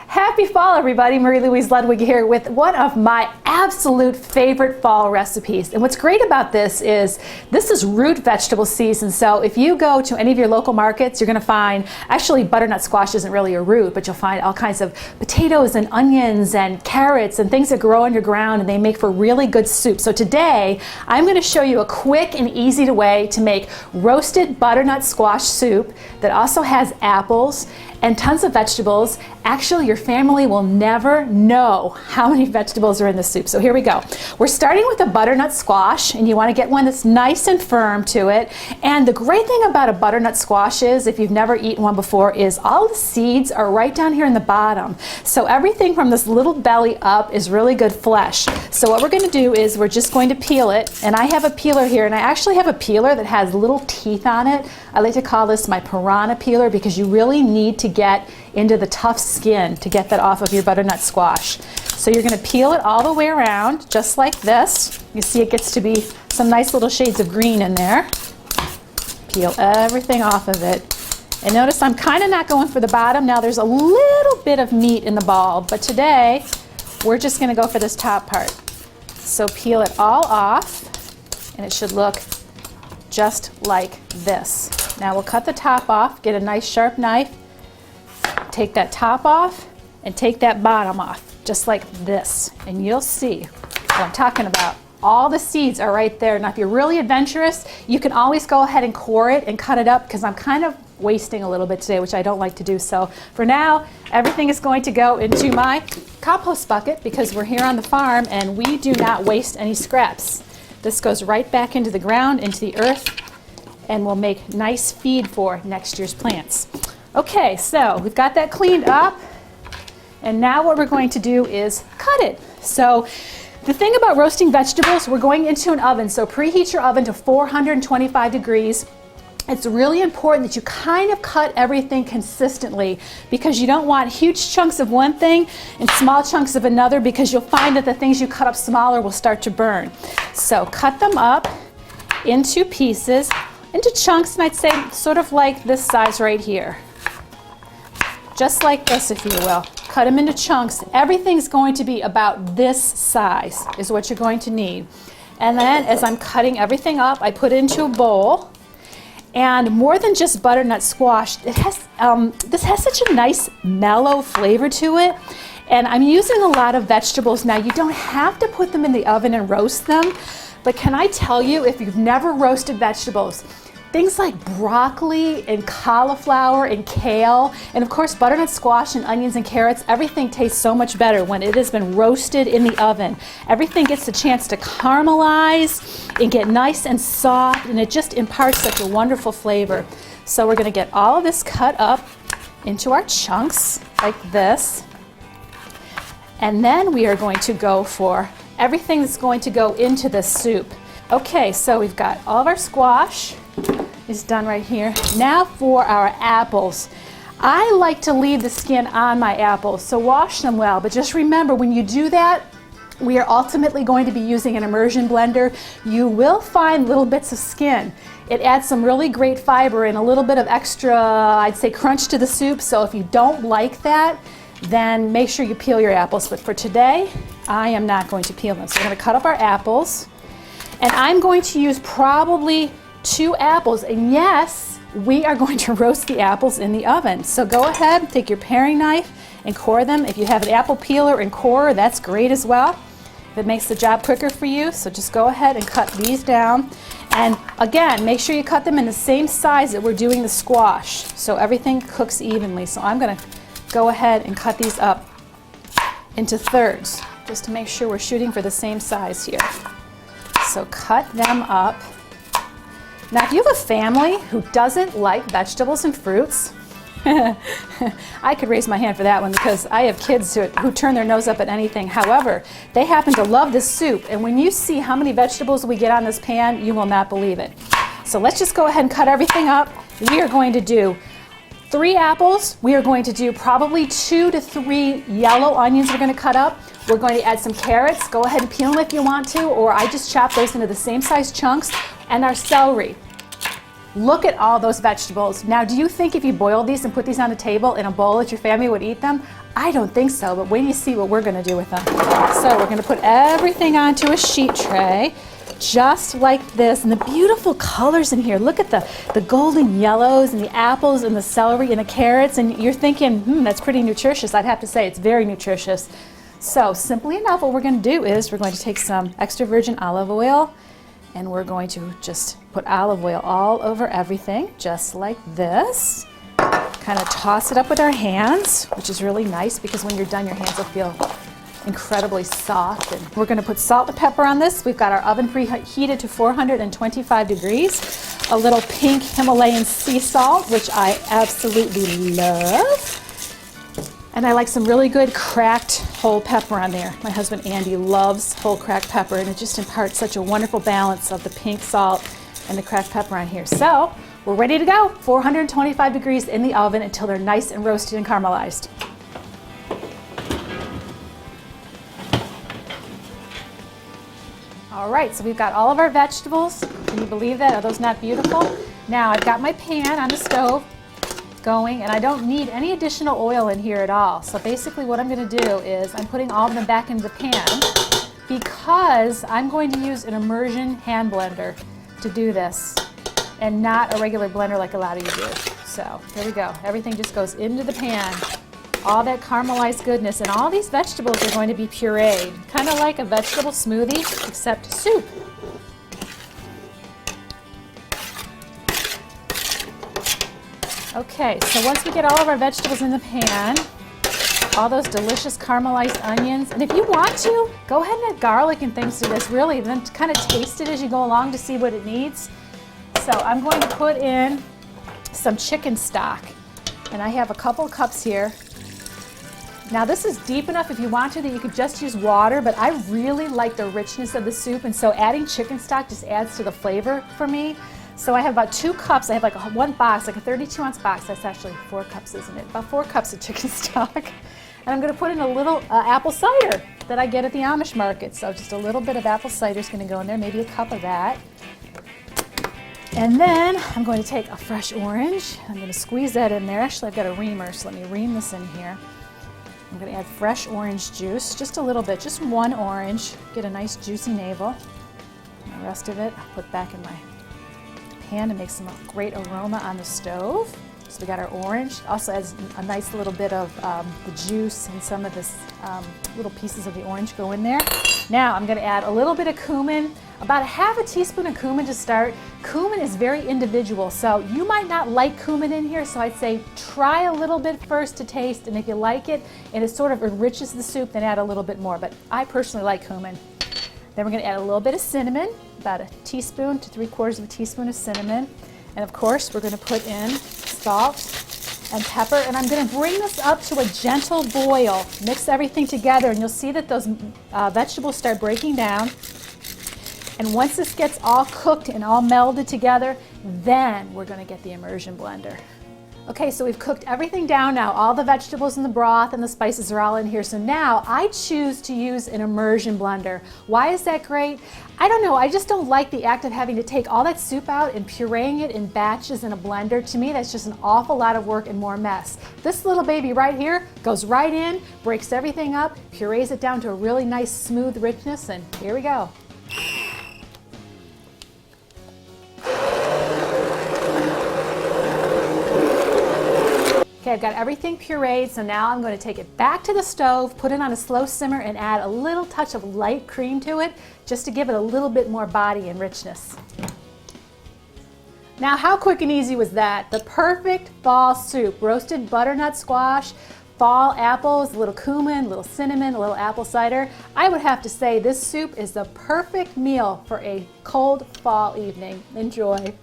Happy fall, everybody. Marie Louise Ludwig here with one of my absolute favorite fall recipes. And what's great about this is root vegetable season. So if you go to any of your local markets, you're going to find, actually butternut squash isn't really a root, but you'll find all kinds of potatoes and onions and carrots and things that grow underground, and they make for really good soup. So today I'm going to show you a quick and easy way to make roasted butternut squash soup that also has apples and tons of vegetables. Actually, your family will never know how many vegetables are in the soup. So here we go. We're starting with a butternut squash, and you want to get one that's nice and firm to it. And the great thing about a butternut squash is, if you've never eaten one before, is all the seeds are right down here in the bottom. So everything from this little belly up is really good flesh. So what we're going to do is we're just going to peel it. And I have a peeler here, and I actually have a peeler that has little teeth on it. I like to call this my piranha peeler because you really need to get into the tough skin to get that off of your butternut squash. So you're going to peel it all the way around just like this. You see it gets to be some nice little shades of green in there. Peel everything off of it. And notice I'm kind of not going for the bottom. Now there's a little bit of meat in the ball, but today we're just going to go for this top part. So peel it all off, and it should look just like this. Now we'll cut the top off, get a nice sharp knife, take that top off, and take that bottom off, just like this. And you'll see what I'm talking about. All the seeds are right there. Now if you're really adventurous, you can always go ahead and core it and cut it up, because I'm kind of wasting a little bit today, which I don't like to do. So for now, everything is going to go into my compost bucket, because we're here on the farm and we do not waste any scraps. This goes right back into the ground, into the earth, and will make nice feed for next year's plants. Okay, so we've got that cleaned up, and now what we're going to do is cut it. So the thing about roasting vegetables, we're going into an oven, so preheat your oven to 425 degrees. It's really important that you kind of cut everything consistently, because you don't want huge chunks of one thing and small chunks of another, because you'll find that the things you cut up smaller will start to burn. So cut them up into pieces, into chunks, and I'd say sort of like this size right here. Just like this, if you will. Cut them into chunks. Everything's going to be about this size is what you're going to need. And then as I'm cutting everything up, I put it into a bowl. And more than just butternut squash, it has this has such a nice mellow flavor to it. And I'm using a lot of vegetables. Now you don't have to put them in the oven and roast them, but can I tell you, if you've never roasted vegetables, things like broccoli and cauliflower and kale, and of course butternut squash and onions and carrots, everything tastes so much better when it has been roasted in the oven. Everything gets a chance to caramelize and get nice and soft, and it just imparts such a wonderful flavor. So we're going to get all of this cut up into our chunks like this, and then we are going to go for everything that's going to go into this soup. Okay, so we've got all of our squash is done right here. Now for our apples. I like to leave the skin on my apples, so wash them well, but just remember, when you do that, we are ultimately going to be using an immersion blender. You will find little bits of skin. It adds some really great fiber and a little bit of extra, I'd say, crunch to the soup. So if you don't like that, then make sure you peel your apples. But for today, I am not going to peel them. So we're going to cut up our apples, and I'm going to use probably 2 apples. And yes, we are going to roast the apples in the oven. So go ahead, take your paring knife and core them. If you have an apple peeler and corer, that's great as well. It makes the job quicker for you. So just go ahead and cut these down. And again, make sure you cut them in the same size that we're doing the squash, so everything cooks evenly. So I'm going to go ahead and cut these up into thirds, just to make sure we're shooting for the same size here. So cut them up. Now if you have a family who doesn't like vegetables and fruits, I could raise my hand for that one, because I have kids who turn their nose up at anything. However, they happen to love this soup, and when you see how many vegetables we get on this pan, you will not believe it. So let's just go ahead and cut everything up. We are going to do 3 apples. We are going to do probably 2 to 3 yellow onions we're going to cut up. We're going to add some carrots. Go ahead and peel them if you want to, or I just chop those into the same size chunks, and our celery. Look at all those vegetables. Now, do you think if you boiled these and put these on the table in a bowl that your family would eat them? I don't think so, but wait till you see what we're gonna do with them. So we're gonna put everything onto a sheet tray, just like this, and the beautiful colors in here. Look at the golden yellows and the apples and the celery and the carrots, and you're thinking, that's pretty nutritious. I'd have to say it's very nutritious. So simply enough, what we're going to do is we're going to take some extra virgin olive oil, and we're going to just put olive oil all over everything, just like this. Kind of toss it up with our hands, which is really nice because when you're done, your hands will feel incredibly soft. And we're going to put salt and pepper on this. We've got our oven preheated to 425 degrees. A little pink Himalayan sea salt, which I absolutely love. And I like some really good cracked whole pepper on there. My husband Andy loves whole cracked pepper, and it just imparts such a wonderful balance of the pink salt and the cracked pepper on here. So we're ready to go. 425 degrees in the oven until they're nice and roasted and caramelized. All right, so we've got all of our vegetables. Can you believe that? Are those not beautiful? Now I've got my pan on the stove going, and I don't need any additional oil in here at all. So basically what I'm going to do is I'm putting all of them back into the pan because I'm going to use an immersion hand blender to do this and not a regular blender like a lot of you do. So there we go. Everything just goes into the pan. All that caramelized goodness, and all these vegetables are going to be pureed, kind of like a vegetable smoothie, except soup. Okay, so once we get all of our vegetables in the pan, all those delicious caramelized onions, and if you want to, go ahead and add garlic and things to this, really, and then kind of taste it as you go along to see what it needs. So I'm going to put in some chicken stock, and I have a couple cups here. Now this is deep enough if you want to that you could just use water, but I really like the richness of the soup, and so adding chicken stock just adds to the flavor for me. So I have about 2 cups. I have like one box, like a 32-ounce box. That's actually 4 cups, isn't it? About 4 cups of chicken stock. And I'm going to put in a little apple cider that I get at the Amish market. So just a little bit of apple cider is going to go in there, maybe a cup of that. And then I'm going to take a fresh orange. I'm going to squeeze that in there. Actually, I've got a reamer, so let me ream this in here. I'm going to add fresh orange juice, just a little bit, just 1 orange. Get a nice juicy navel. And the rest of it I'll put back in my pan to make some great aroma on the stove. So we got our orange. Also adds a nice little bit of the juice, and some of this little pieces of the orange go in there. Now I'm going to add a little bit of cumin, about 1/2 teaspoon of cumin to start. Cumin is very individual, so you might not like cumin in here, so I'd say try a little bit first to taste, and if you like it and it sort of enriches the soup, then add a little bit more, but I personally like cumin. Then we're going to add a little bit of cinnamon, about 1 teaspoon to 3/4 of a teaspoon of cinnamon. And of course, we're going to put in salt and pepper, and I'm going to bring this up to a gentle boil. Mix everything together, and you'll see that those vegetables start breaking down. And once this gets all cooked and all melded together, then we're going to get the immersion blender. Okay, so we've cooked everything down now. All the vegetables and the broth and the spices are all in here. So now I choose to use an immersion blender. Why is that great? I don't know, I just don't like the act of having to take all that soup out and pureeing it in batches in a blender. To me, that's just an awful lot of work and more mess. This little baby right here goes right in, breaks everything up, purees it down to a really nice smooth richness, and here we go. Okay, I've got everything pureed, so now I'm going to take it back to the stove, put it on a slow simmer, and add a little touch of light cream to it, just to give it a little bit more body and richness. Now, how quick and easy was that? The perfect fall soup. Roasted butternut squash, fall apples, a little cumin, a little cinnamon, a little apple cider. I would have to say this soup is the perfect meal for a cold fall evening. Enjoy.